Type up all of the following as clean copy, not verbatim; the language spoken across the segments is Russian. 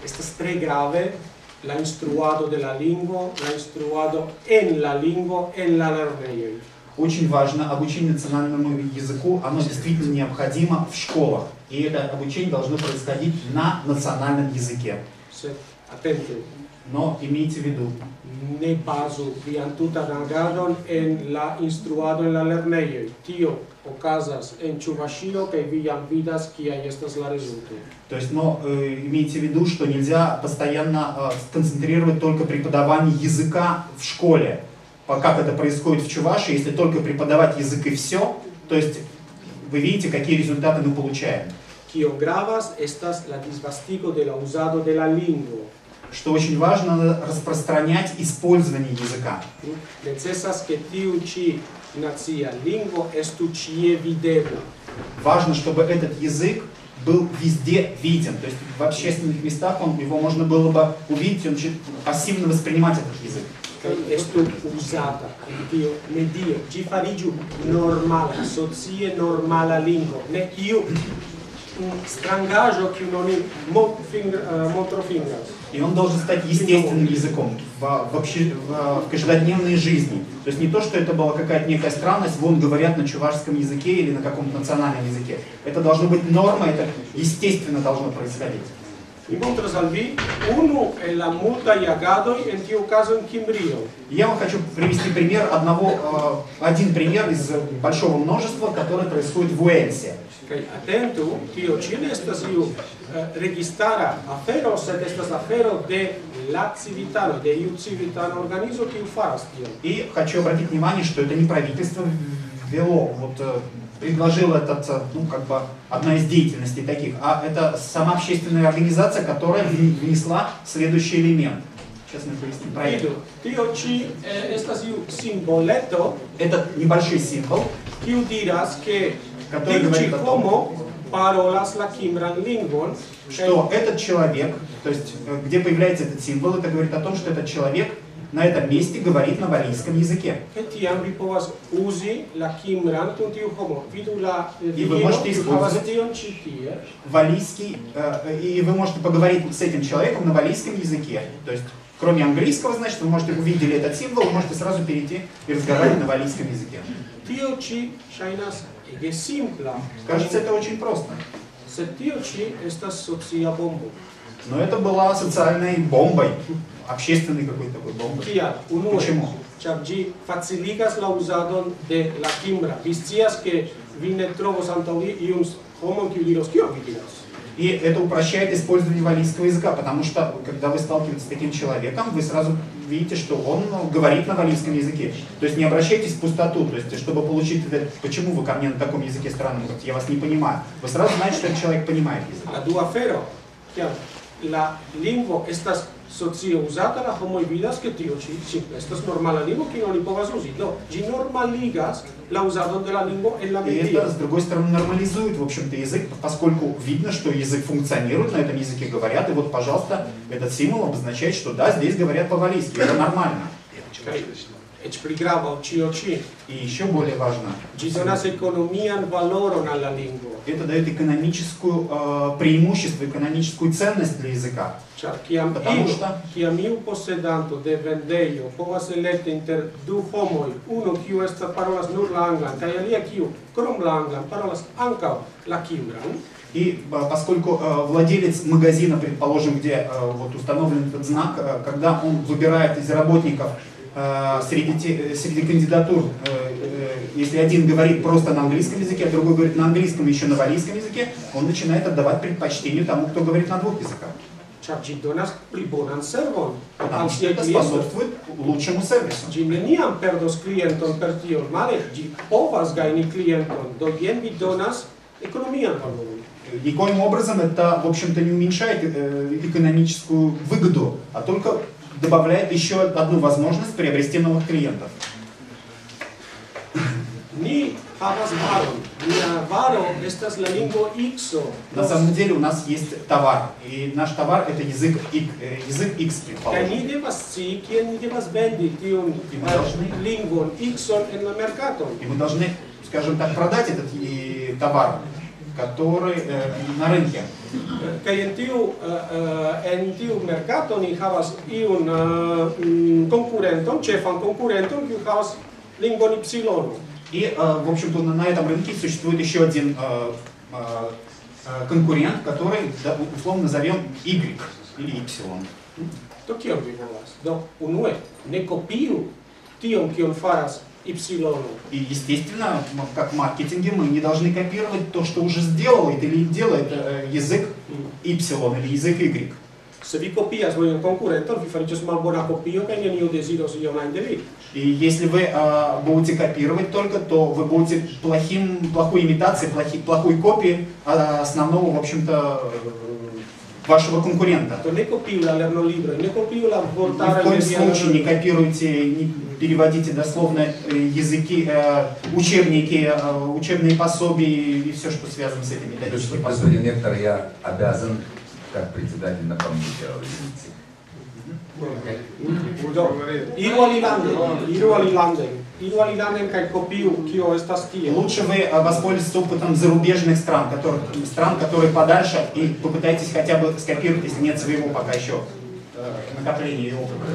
Estas tre grave, l'ha instruado della lingua, l'ha instruado en la lingua, en la lernejoj. Очень важно обучение национальному языку, оно действительно необходимо в школах. И это обучение должно происходить на национальном языке. Atento. Но имейте в виду, Ne bazu vian tutan agadon en la instruado en la lernejoj. Tio okazas en Ĉuvaŝio kaj vi jam vidas kiaj estas la rezultoj. то есть, но имейте в виду, что нельзя постоянно концентрировать только преподавание языка в школе. Как это происходит в Чувашии, если только преподавать язык и все, то есть вы видите, какие результаты мы получаем. Kio gravas estas la disvastigo de la uzado de la lingvo. Что очень важно, распространять использование языка. Necesas ke tiu ĉi nacia lingvo estu ĉie videbla. Важно, чтобы этот язык был везде виден, то есть в общественных местах его можно было бы увидеть, он пассивно воспринимать этот язык. Estu uzata en tiu medio, ĝi fariĝu normala, socie normala lingvo, ne iu strangaĵo kiun oni montrofingras. И он должен стать естественным языком в каждодневной жизни. То есть не то, что это была какая-то некая странность, вон говорят на чувашском языке или на каком-то национальном языке. Это должно быть норма, это естественно должно происходить. Я вам хочу привести пример один пример из большого множества, который происходит в Уэльсе. Atentu, tio ĉi ne estas iu registara afero, sed estas afero de la civitano, de iu civitana organizo, kiu faras tion. И хочу обратить внимание, что это не правительство ввело, предложило этот, одна из деятельностей таких, а это сама общественная организация, которая внесла следующий элемент. Сейчас мы поясним про это. Tio ĉi estas iu simboleto, это небольшой символ, kiu diras ke который говорит о том, что этот человек, то есть где появляется этот символ, это говорит о том, что этот человек на этом месте говорит на валийском языке. И вы можете использовать валийский, и вы можете поговорить с этим человеком на валийском языке. То есть, кроме английского, значит, вы можете увидели этот символ, вы можете сразу перейти и разговаривать на валийском языке. Кажется, это очень просто. Но это была социальной бомбой, общественной какой-то такой бомбой. Почему? И это упрощает использование валийского языка, потому что, когда вы сталкиваетесь с таким человеком, вы сразу видите, что он говорит на валийском языке. То есть не обращайтесь в пустоту, то есть чтобы получить это, почему вы ко мне на таком языке странном говорите, я вас не понимаю. Вы сразу знаете, что этот человек понимает язык. La lingvo estas socie uzata, la homoj vidas ke tio ĉi estas normala lingvo, kiun oni povas uzi. Do, ĝi normaligas la uzadon de la lingvo en la medio. И это, с другой стороны, нормализует, в общем-то, язык, поскольку видно, что язык функционирует, на этом языке говорят, и вот, пожалуйста, этот символ обозначает, что да, здесь говорят по-валийски, это нормально. И еще более важно, это дает экономическую преимущество, экономическую ценность для языка. Потому что и поскольку владелец магазина, предположим, где установлен этот знак, когда он выбирает из работников среди кандидатур, если один говорит просто на английском языке, а другой говорит на английском и еще на валийском языке, он начинает отдавать предпочтение тому, кто говорит на двух языках. Потому что это способствует лучшему сервису. Никоим образом это, в общем-то, не уменьшает экономическую выгоду, а только добавляет еще одну возможность приобрести новых клиентов. На самом деле у нас есть товар, и наш товар это язык X, предположим. И мы должны, скажем так, продать этот товар. который на rânche. Că în tiu mercato ni havas iun concurenton, cefan concurenton, kiu havas lingvon Y. И, в общем-то, на этом рынке существует еще один конкурент, который, условно назовем Y или Y. Do kion vi volas? Do, unue, ne kopiu tion, kion faras Y. И, естественно, как в маркетинге, мы не должны копировать то, что уже сделает или делает язык Y или язык Y. Se vi copias voion concurenton, vi fariĝos malbona kopio kaj neniu deziros ion ajn de vi. И если вы будете копировать только, то вы будете плохой имитацией, плохой копией основного, в общем-то, вашего конкурента. To ne kopiu la lernolibro, ne kopiu la Ни vortaro. в коем случае не копируйте, не переводите дословно языки, учебники, учебные пособия и все, что связано с этими методическими пособиями. Господин ректор, я обязан, как председатель, напомнить о limite. Iru alilanden kaj kopiu, kio estas tie. Лучше вы воспользуетесь опытом зарубежных стран, которые подальше, и попытайтесь хотя бы скопировать, если нет своего пока еще накопления и опыта.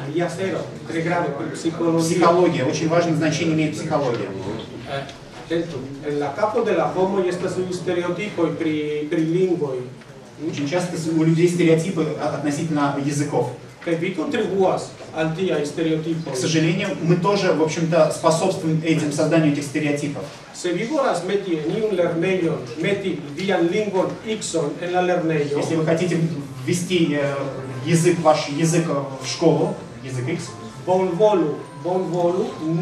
Alia zero, tre grave, psicologia. Психология. Очень важное значение имеет психология. Atento, en la capo de la homo estas stereotipoj pri lingvoj. Очень часто у людей стереотипы относительно языков. Kaj vi kontribuas al tiaj stereotipoj. К сожалению, мы тоже, в общем-то, способствуем созданию этих стереотипов. Se vi volas meti en iun lernejon, meti vian lingvon X-on en la lernejo. Если вы хотите ввести ваш язык в школу, язык X, bonvolu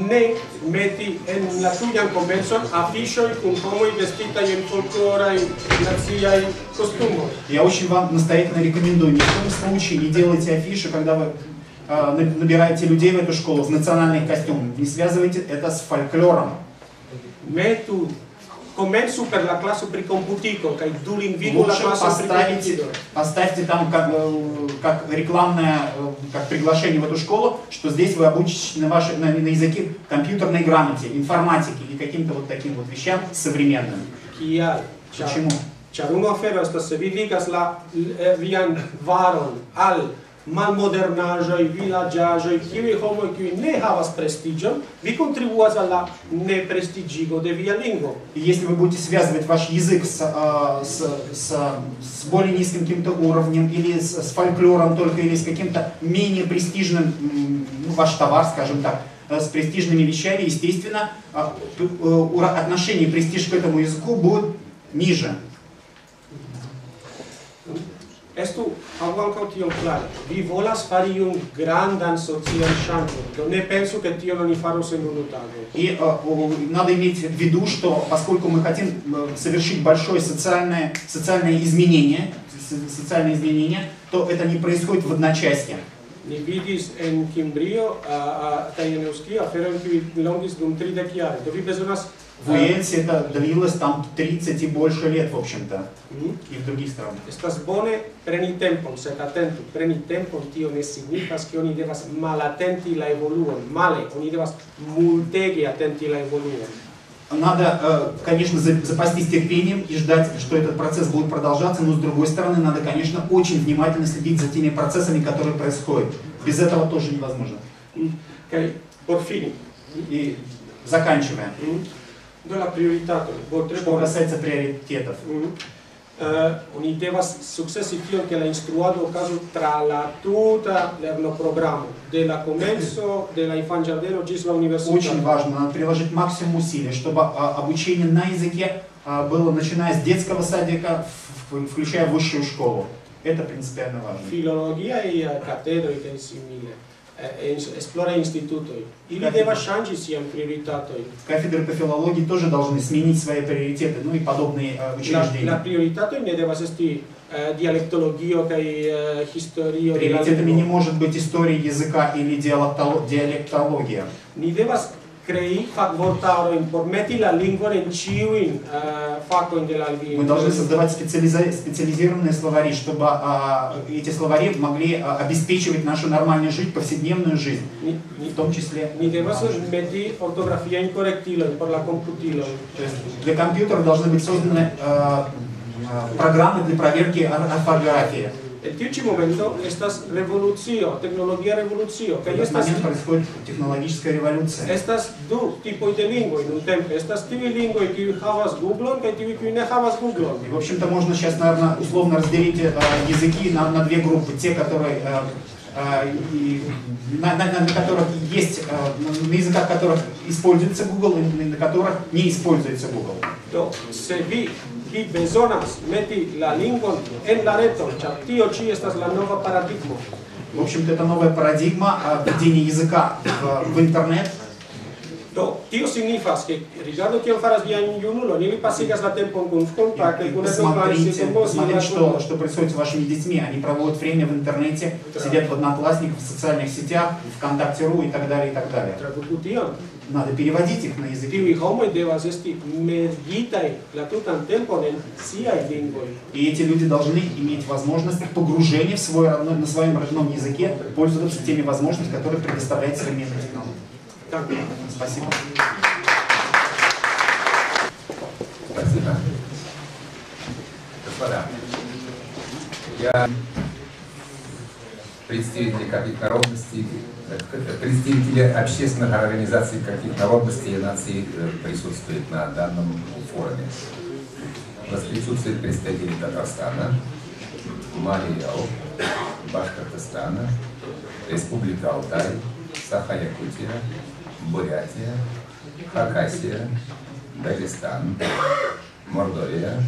ne meti en la tujan komencon afiŝoj kun homoj vestitaj en folkloraj naciaj kostumoj. Я очень вам настоятельно рекомендую, ни в коем случае не делайте афиши, когда вы набираете людей в эту школу в национальных костюмах. Не связывайте это с фольклором. Metu komencu per la klaso pri komputiko kaj dulingvigu la klason pri komputiko. Поставьте там как рекламное, как приглашение в эту школу, что здесь вы обучитесь на языке компьютерной грамоте, информатике и каким-то вот таким вот вещам современным. Почему? Ĉar unu afero estas, se vi ligas la vian varon al malmodernaĵoj, vilaĝaĵoj, kiuj homoj kiuj ne havas prestiĝon, vi kontribuas al la neprestiĝigo de via lingvo. И если вы будете связывать ваш язык с более низким каким-то уровнем, или с фольклором только, или с каким-то менее престижным, ваш товар, скажем так, с престижными вещами, естественно, отношение престиж к этому языку будет ниже. Estu ankaŭ tion klare. Vi volas fari iun grandan socian ŝanĝon. Do ne pensu, ke tion oni faros en unu tago. И надо иметь в виду, что поскольку мы хотим совершить большое социальное изменение, то это не происходит в одночасье. Ni vidis en Kimbrio kaj en Eŭskio aferojn kiuj longis dum 30 jaroj. Do vi bezonas. В Уэльсе это длилось там 30 и больше лет, в общем-то, и в других странах. Estas bone preni tempon, sed atentu, preni tempon tio ne signifas, ke oni devas malatenti la evoluon. Male, oni devas multege atenti la evoluon. Надо, конечно, запастись терпением и ждать, что этот процесс будет продолжаться, но с другой стороны, надо, конечно, очень внимательно следить за теми процессами, которые происходят. Без этого тоже невозможно. И заканчивая. Что касается приоритетов. Oni devas sukcesi tion, ke la instruado okazu tra la tuta lernoprogramo, de la komenco de la infanĝardeno ĝis la universitato. Очень важно, надо приложить максимум усилий, чтобы обучение на языке было начиная с детского садика, включая высшую школу. Это принципиально важно. Filologiaj katedroj kaj simile. Esplora institutoj. Ili devas ŝanĝi sian prioritatojn. Кафедры по филологии тоже должны сменить свои приоритеты, ну и подобные учреждения. La prioritatoj ne devas esti dialektologio kaj historio. Приоритетами не может быть история языка или диалектология. Ni devas crei fac vortaroin por meti la lingvoin ciuin facoin de la lingua. Мы должны создавать специализированные словари, чтобы эти словари могли обеспечивать нашу нормальную жизнь, повседневную жизнь, в том числе. Ni trebuie să meti ortografia incorrectilă por la computilă. То есть для компьютера должны быть созданы программы для проверки орфографии. En tiuci momento estas revolucio, tecnologia revolucio. В этот момент происходит технологическая революция. Estas du tipoi de lingvoi nun tempe. Estas tivi lingvoi kiu havas Googlon kaj tivi kiu ne havas Googlon. В общем-то, можно сейчас, наверное, условно разделить языки на две группы. Те, которые на которых есть, на языках которых используется Google, и на которых не используется Google. Do, se vi bezonas meti la lingvon en la reto, ĉar tio ĉi estas la nova paradigmo. В общем-то, это новая парадигма введения языка в интернет. Do, tio signifas ke rigardo kion faras via junulo, ni pasigas la tempon kun kontakte kun Посмотрите, что происходит с вашими детьми. Они проводят время в интернете, сидят в Одноклассниках, в социальных сетях, ВКонтакте.ру и так далее, и так далее. Надо переводить их на язык. И эти люди должны иметь возможность погружения на своем родном языке, пользоваться теми возможностями, которые предоставляет современная технология. Спасибо. Спасибо. Господа, я представители каких народностей, представители общественных организаций каких народностей и наций присутствуют на данном форуме. У нас присутствуют представители Татарстана, Мали-Эл, Башкортостана, Республика Алтай, Саха-Якутия, Бурятия, Хакасия, Дагестан, Мордовия,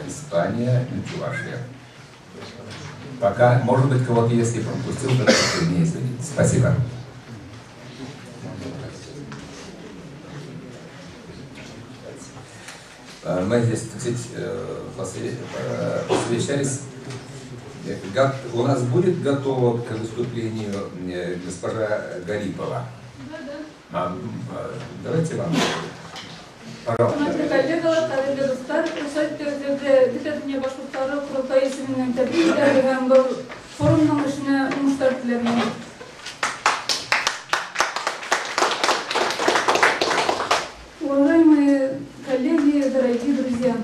Испания и Чувашия. Пока, может быть, кого-то, если пропустил, то не извините. Спасибо. Мы здесь, посвящались. У нас будет готова к выступлению госпожа Гарипова? Да. Давайте вам. Пожалуйста. Уважаемые коллеги, дорогие друзья,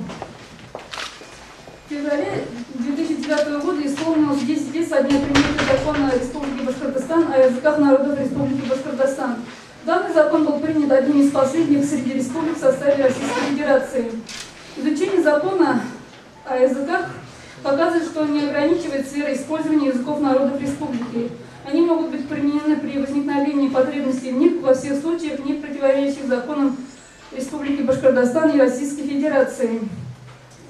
в феврале 2009 года исполнилось 10 лет со дня принятия закона Республики Башкортостан о языках народов Республики Башкортостан. Данный закон был принят одним из последних среди республик в составе Российской Федерации. Изучение закона о языках показывает, что он не ограничивает сферы использования языков народов республики. Они могут быть применены при возникновении потребностей в них во всех случаях, не противоречащих законам Республики Башкортостан и Российской Федерации.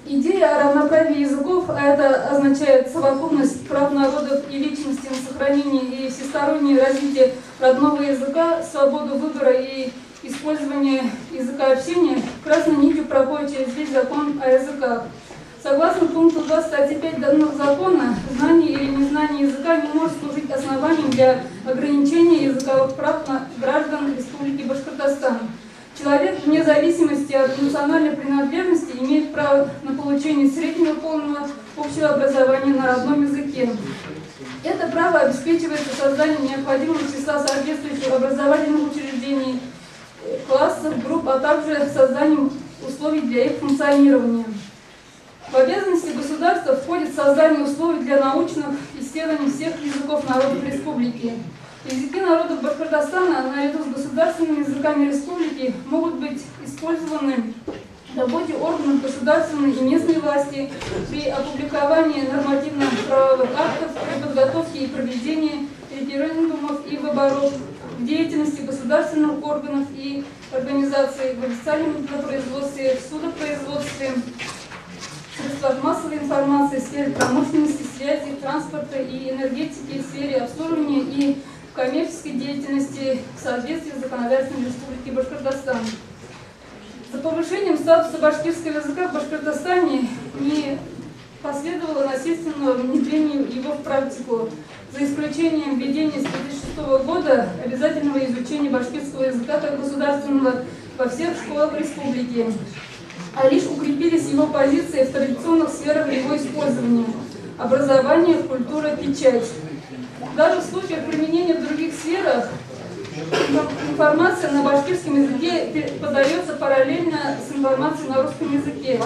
Идея о равноправии языков, а это означает совокупность прав народов и личности на сохранение и всестороннее развитие родного языка, свободу выбора и использования языка общения, красной нитью проходит через весь закон о языках. Согласно пункту 2 статьи 5 данного закона, знание или незнание языка не может служить основанием для ограничения языковых прав граждан Республики Башкортостан. Человек, вне зависимости от национальной принадлежности, имеет право на получение среднего полного общего образования на родном языке. Это право обеспечивается созданием необходимого числа соответствующих образовательных учреждений, классов, групп, а также созданием условий для их функционирования. В обязанности государства входит создание условий для научных исследований всех языков народов республики. Языки народов Башкортостана наряду с государственными языками республики могут быть использованы в работе органов государственной и местной власти при опубликовании нормативно-правовых актов, при подготовке и проведении референдумов и выборов, в деятельности государственных органов и организаций, в официальном производстве, в судопроизводстве, в средствах массовой информации, в сфере промышленности, связи, транспорта и энергетики, в сфере обслуживания и коммерческой деятельности в соответствии с законодательством Республики Башкортостан. За повышением статуса башкирского языка в Башкортостане не последовало насильственного внедрения его в практику, за исключением введения с 2006 года обязательного изучения башкирского языка как государственного во всех школах республики, а лишь укрепились его позиции в традиционных сферах его использования – образование, культура, печать. Даже в случаях применения в других сферах информация на башкирском языке подается параллельно с информацией на русском языке.